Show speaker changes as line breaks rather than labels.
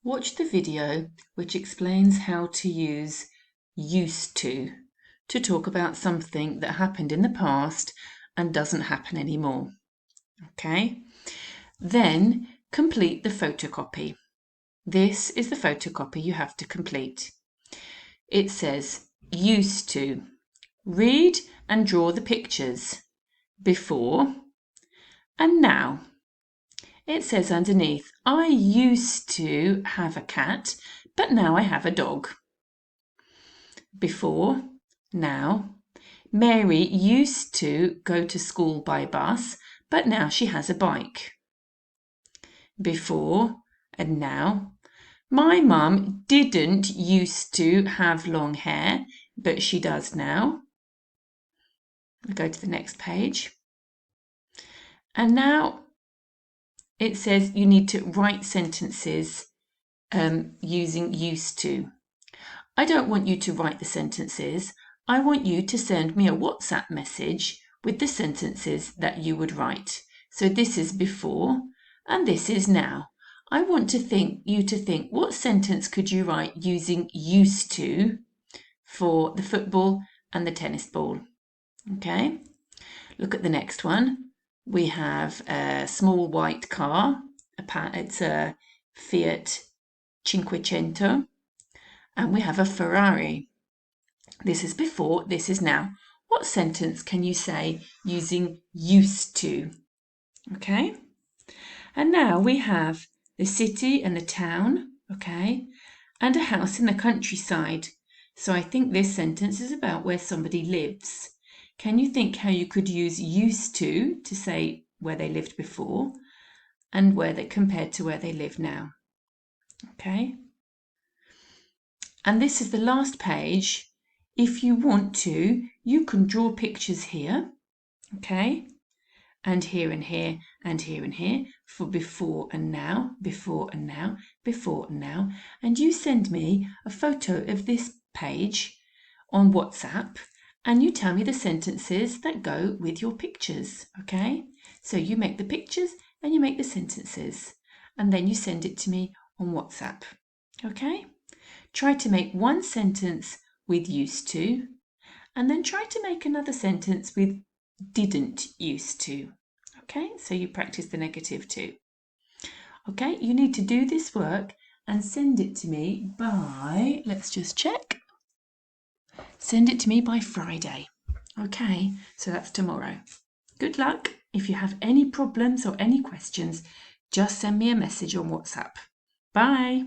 Watch the video which explains how to use used to talk about something that happened in the past and doesn't happen anymore. Okay? Then complete the photocopy. This is the photocopy you have to complete. It says used to. Read and draw the pictures before and now. It says underneath, I used to have a cat, but now I have a dog. Before, now. Mary used to go to school by bus, but now she has a bike. Before and now. My mum didn't used to have long hair, but she does now. We'll go to the next page. And now it says you need to write sentences using used to. I don't want you to write the sentences. I want you to send me a WhatsApp message with the sentences that you would write. So this is before and this is now. I want you to think what sentence could you write using used to for the football and the tennis ball. Okay, look at the next one. We have a small white car. It's a Fiat Cinquecento. And we have a Ferrari. This is before, this is now. What sentence can you say using used to? Okay. And now we have the city and the town, okay, and a house in the countryside. So I think this sentence is about where somebody lives. Can you think how you could use used to say where they lived before and where they compared to where they live now? Okay. And this is the last page. If you want to, you can draw pictures here, okay? And here and here and here and here for before and now, before and now, before and now. And you send me a photo of this page on WhatsApp and you tell me the sentences that go with your pictures, okay? So you make the pictures and you make the sentences and then you send it to me on WhatsApp, okay? Try to make one sentence with used to, and then try to make another sentence with didn't used to. Okay, so you practice the negative too. Okay, you need to do this work and send it to me by, let's just check, send it to me by Friday. Okay, so that's tomorrow. Good luck. If you have any problems or any questions, just send me a message on WhatsApp. Bye.